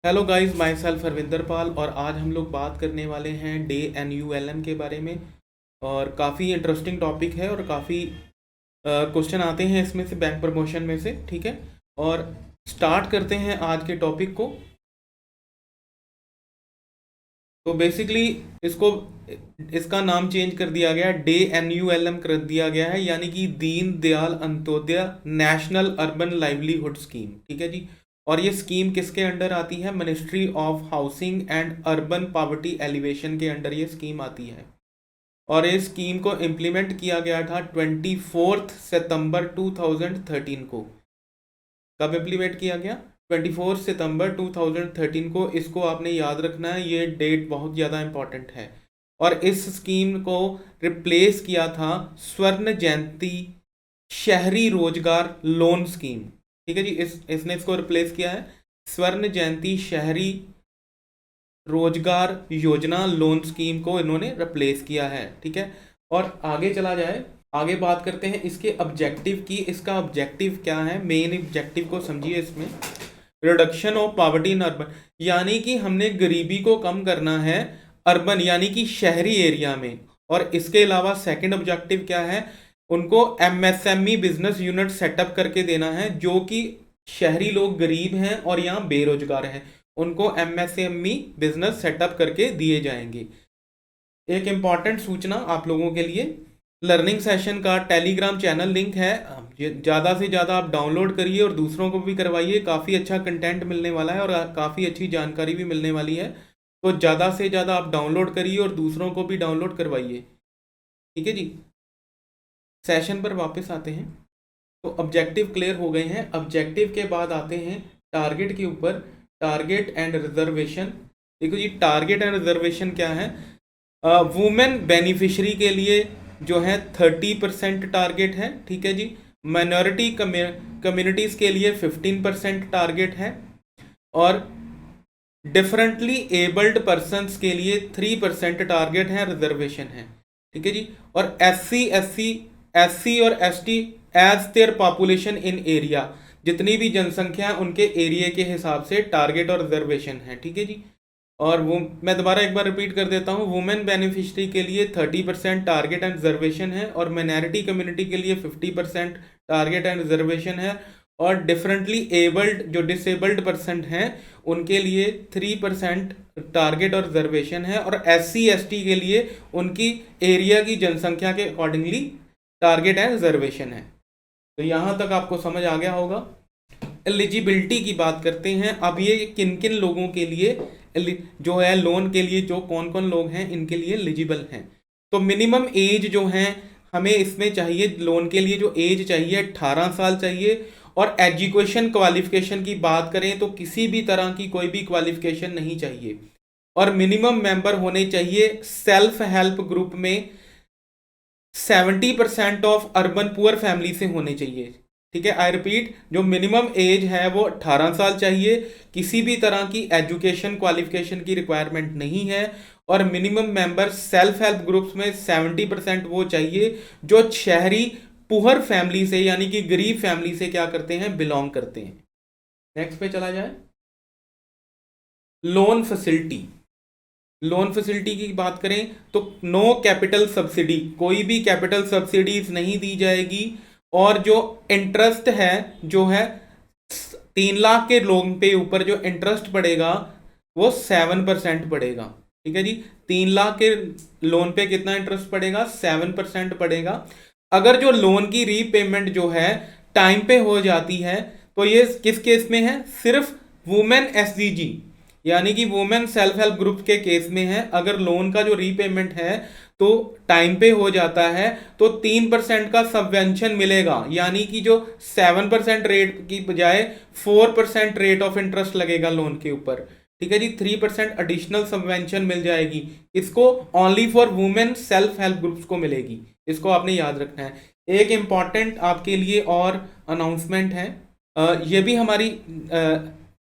Hello guys, myself Harvinder Pal. और आज हम लोग बात करने वाले हैं डे NULM के बारे में। और काफ़ी इंटरेस्टिंग टॉपिक है और काफ़ी क्वेश्चन आते हैं इसमें से, बैंक प्रमोशन में से। ठीक है, और स्टार्ट करते हैं आज के टॉपिक को। तो बेसिकली इसको इसका नाम चेंज कर दिया गया, डे NULM कर दिया गया है, यानी कि Deen Dayal Antyodaya national urban livelihood scheme. ठीक है जी। और ये स्कीम किसके अंडर आती है? Ministry of housing and urban poverty alleviation के अंडर ये स्कीम आती है। और इस स्कीम को इम्प्लीमेंट किया गया था 24 सितंबर 2013 को। कब इम्प्लीमेंट किया गया? 24 सितंबर 2013 को। इसको आपने याद रखना है, ये डेट बहुत ज़्यादा इंपॉर्टेंट है। और इस स्कीम को रिप्लेस किया था स्वर्ण जयंती शहरी रोजगार लोन स्कीम। ठीक है जी, इसने इसको रिप्लेस किया है स्वर्ण जयंती शहरी रोजगार योजना लोन स्कीम को इन्होंने रिप्लेस किया है। ठीक है, और आगे चला जाए, आगे बात करते हैं इसके ऑब्जेक्टिव की। इसका ऑब्जेक्टिव क्या है? मेन ऑब्जेक्टिव को समझिए इसमें। Reduction of poverty in urban, यानी कि हमने गरीबी को कम करना है अर्बन यानी कि शहरी एरिया में। और इसके अलावा सेकंड ऑब्जेक्टिव क्या है? उनको MSME बिजनेस यूनिट सेटअप करके देना है, जो कि शहरी लोग गरीब हैं और यहाँ बेरोजगार हैं, उनको MSME बिजनेस सेटअप करके दिए जाएंगे। एक इम्पॉर्टेंट सूचना आप लोगों के लिए, लर्निंग सेशन का टेलीग्राम चैनल लिंक है, ज़्यादा से ज़्यादा आप डाउनलोड करिए और दूसरों को भी करवाइए। काफ़ी अच्छा कंटेंट मिलने वाला है और काफ़ी अच्छी जानकारी भी मिलने वाली है। तो ज़्यादा से ज़्यादा आप डाउनलोड करिए और दूसरों को भी डाउनलोड करवाइए। ठीक है जी, सेशन पर वापस आते हैं। तो ऑब्जेक्टिव क्लियर हो गए हैं। ऑब्जेक्टिव के बाद आते हैं टारगेट के ऊपर। Target and reservation. देखो जी, टारगेट एंड रिजर्वेशन क्या है? वुमेन बेनिफिशरी के लिए जो है 30% टारगेट है। ठीक है जी। माइनॉरिटी कम्युनिटीज़ के लिए 15% टारगेट है। और डिफरेंटली एबल्ड पर्सनस के लिए 3% टारगेट है, रिजर्वेशन है। ठीक है जी। और एससी और ST as their population in area, जितनी भी जनसंख्या है उनके एरिया के हिसाब से टारगेट और रिजर्वेशन है। ठीक है जी। और वो मैं दोबारा एक बार रिपीट कर देता हूँ, वुमेन बेनिफिशरी के लिए 30% टारगेट एंड रिजर्वेशन है, और माइनॉरिटी कम्युनिटी के लिए 50% टारगेट एंड रिजर्वेशन है, और डिफरेंटली एबल्ड जो डिसेबल्ड पर्सन हैं उनके लिए 3% टारगेट और रिजर्वेशन है, और SC ST के लिए उनकी एरिया की जनसंख्या के अकॉर्डिंगली टारगेट एंड रिजर्वेशन है। तो यहाँ तक आपको समझ आ गया होगा। एलिजिबिलिटी की बात करते हैं। अब ये किन किन लोगों के लिए जो है लोन के लिए, जो कौन कौन लोग हैं इनके लिए एलिजिबल हैं। तो मिनिमम एज जो है हमें इसमें चाहिए, लोन के लिए जो एज चाहिए 18 साल चाहिए। और एजुकेशन क्वालिफिकेशन की बात करें तो किसी भी तरह की कोई भी क्वालिफिकेशन नहीं चाहिए। और मिनिमम मेंबर होने चाहिए सेल्फ हेल्प ग्रुप में 70% ऑफ अर्बन पुअर फैमिली से होने चाहिए। ठीक है, आई रिपीट, जो मिनिमम एज है वो 18 साल चाहिए, किसी भी तरह की एजुकेशन क्वालिफिकेशन की रिक्वायरमेंट नहीं है। और minimum member self help groups में 70% वो चाहिए जो शहरी पुअर फैमिली से यानी कि गरीब फैमिली से क्या करते हैं, बिलोंग करते हैं। नेक्स्ट पे चला जाए। Loan facility. लोन फैसिलिटी की बात करें तो नो कैपिटल सब्सिडी, कोई भी कैपिटल सब्सिडीज नहीं दी जाएगी। और जो इंटरेस्ट है जो है 3 लाख के लोन पे ऊपर जो इंटरेस्ट पड़ेगा वो 7% पड़ेगा। ठीक है जी, 3 लाख के लोन पे कितना इंटरेस्ट पड़ेगा? 7% पड़ेगा। अगर जो लोन की रीपेमेंट जो है टाइम पे हो जाती है तो ये किस केस में है? सिर्फ वुमेन SCG यानी कि वुमेन सेल्फ हेल्प ग्रुप के केस में है। अगर लोन का जो रीपेमेंट है तो टाइम पे हो जाता है तो 3% का सबवेंशन मिलेगा, यानी कि जो 7% रेट की बजाय 4% रेट ऑफ इंटरेस्ट लगेगा लोन के ऊपर। ठीक है जी, 3% एडिशनल सबवेंशन मिल जाएगी। इसको only for women self help groups को मिलेगी, इसको आपने याद रखना है। एक इंपॉर्टेंट आपके लिए और अनाउंसमेंट है, ये भी हमारी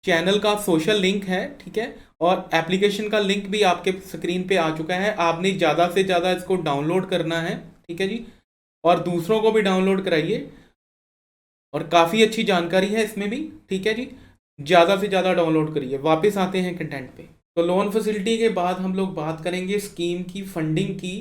चैनल का सोशल लिंक है। ठीक है, और एप्लीकेशन का लिंक भी आपके स्क्रीन पे आ चुका है। आपने ज़्यादा से ज़्यादा इसको डाउनलोड करना है। ठीक है जी, और दूसरों को भी डाउनलोड कराइए, और काफ़ी अच्छी जानकारी है इसमें भी। ठीक है जी, ज़्यादा से ज़्यादा डाउनलोड करिए। वापस आते हैं कंटेंट पे। तो लोन फैसिलिटी के बाद हम लोग बात करेंगे स्कीम की फंडिंग की।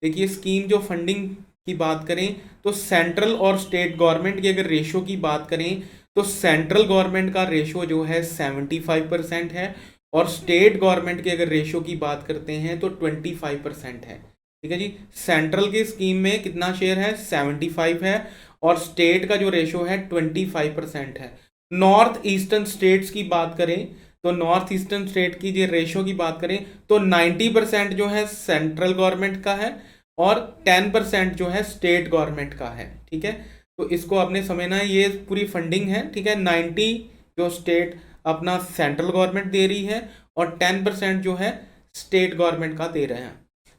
देखिए स्कीम जो फंडिंग की बात करें तो सेंट्रल और स्टेट गवर्नमेंट की अगर रेशो की बात करें तो सेंट्रल गवर्नमेंट का रेशो जो है 75% है, और स्टेट गवर्नमेंट की अगर रेशो की बात करते हैं तो 25% है। ठीक है जी, सेंट्रल की स्कीम में कितना शेयर है, 75 है, और स्टेट का जो रेशो है 25% है। नॉर्थ ईस्टर्न स्टेट्स की बात करें तो नॉर्थ ईस्टर्न स्टेट की जो रेशो की बात करें तो 90% जो है सेंट्रल गवर्नमेंट का है और 10% जो है स्टेट गवर्नमेंट का है। ठीक है, तो इसको आपने समझना है, ये पूरी फंडिंग है। ठीक है, 90 जो स्टेट अपना सेंट्रल गवर्नमेंट दे रही है और 10% जो है स्टेट गवर्नमेंट का दे रहे हैं।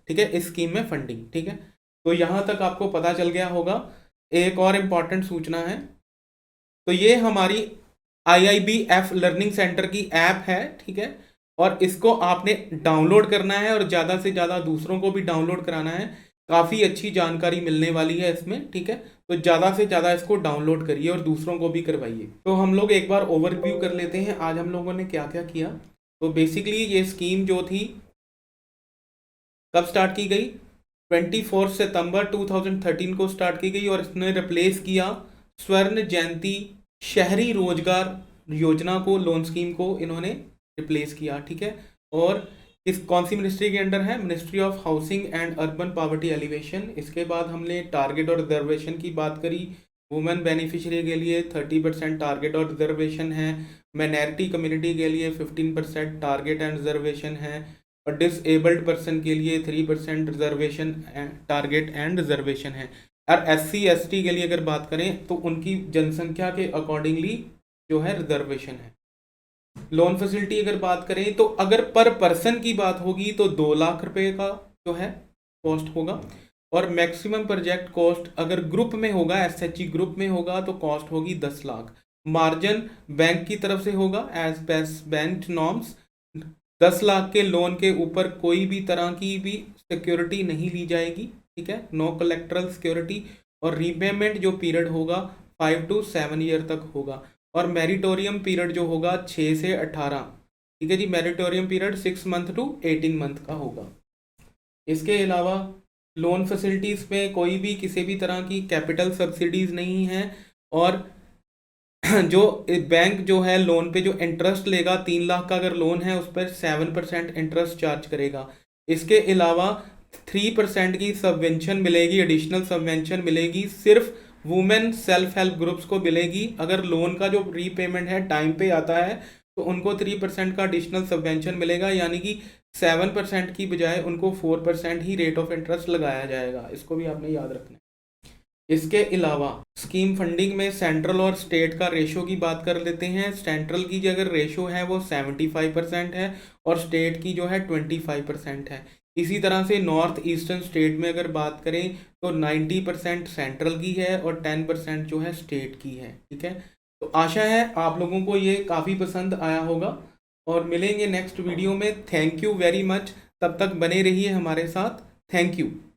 ठीक है, इस स्कीम में फंडिंग। ठीक है, तो यहाँ तक आपको पता चल गया होगा। एक और इम्पॉर्टेंट सूचना है, तो ये हमारी IIBF लर्निंग सेंटर की ऐप है। ठीक है, और इसको आपने डाउनलोड करना है और ज़्यादा से ज़्यादा दूसरों को भी डाउनलोड कराना है। काफ़ी अच्छी जानकारी मिलने वाली है इसमें। ठीक है, तो ज़्यादा से ज़्यादा इसको डाउनलोड करिए और दूसरों को भी करवाइए। तो हम लोग एक बार ओवरव्यू कर लेते हैं आज हम लोगों ने क्या क्या किया। तो बेसिकली ये स्कीम जो थी कब स्टार्ट की गई, 24 सितंबर 2013 को स्टार्ट की गई, और इसने रिप्लेस किया स्वर्ण जयंती शहरी रोजगार योजना को, लोन स्कीम को इन्होंने रिप्लेस किया। ठीक है, और इस कौन सी मिनिस्ट्री के अंडर है, ministry of housing and urban poverty alleviation. इसके बाद हमने टारगेट और रिजर्वेशन की बात करी। वुमेन बेनिफिशियरी के लिए 30% टारगेट और रिजर्वेशन है, माइनॉरिटी कम्युनिटी के लिए 15% टारगेट एंड रिजर्वेशन है, और डिसेबल्ड पर्सन के लिए 3% रिजर्वेशन टारगेट एंड रिजर्वेशन है। और SC ST के लिए अगर बात करें तो उनकी जनसंख्या के अकॉर्डिंगली जो है रिजर्वेशन है। लोन फैसिलिटी अगर बात करें तो अगर पर पर्सन की बात होगी तो 2 लाख रुपए का जो है कॉस्ट होगा, और मैक्सिमम प्रोजेक्ट कॉस्ट अगर ग्रुप में होगा, SHG ग्रुप में होगा तो कॉस्ट होगी 10 लाख। मार्जिन बैंक की तरफ से होगा as per bank norms. 10 lakh के लोन के ऊपर कोई भी तरह की भी सिक्योरिटी नहीं ली जाएगी। ठीक है, नो कलेक्ट्रल सिक्योरिटी, और रीपेमेंट जो पीरियड होगा 5 to 7 ईयर तक होगा, और मेरिटोरियम पीरियड जो होगा 6 से 18। ठीक है जी, मेरिटोरियम पीरियड 6 मंथ to 18 मंथ का होगा। इसके अलावा लोन फैसिलिटीज़ में कोई भी किसी भी तरह की कैपिटल सब्सिडीज़ नहीं है, और जो बैंक जो है लोन पे जो इंटरेस्ट लेगा, 3 लाख का अगर लोन है उस पर 7% इंटरेस्ट चार्ज करेगा। इसके अलावा 3% की सबवेंशन मिलेगी, एडिशनल सबवेंशन मिलेगी, सिर्फ वुमेन सेल्फ हेल्प ग्रुप्स को मिलेगी। अगर लोन का जो रीपेमेंट है टाइम पे आता है तो उनको 3% का एडिशनल सबवेंशन मिलेगा, यानी कि 7% की बजाय उनको 4% ही रेट ऑफ इंटरेस्ट लगाया जाएगा। इसको भी आपने याद रखना है। इसके अलावा स्कीम फंडिंग में सेंट्रल और स्टेट का रेशो की बात कर लेते हैं। सेंट्रल की जो अगर रेशो है वो 75% है, और स्टेट की जो है 25% है। इसी तरह से नॉर्थ ईस्टर्न स्टेट में अगर बात करें तो 90% सेंट्रल की है और 10% जो है स्टेट की है। ठीक है, तो आशा है आप लोगों को ये काफ़ी पसंद आया होगा, और मिलेंगे नेक्स्ट वीडियो में। थैंक यू वेरी मच, तब तक बने रहिए हमारे साथ। Thank you.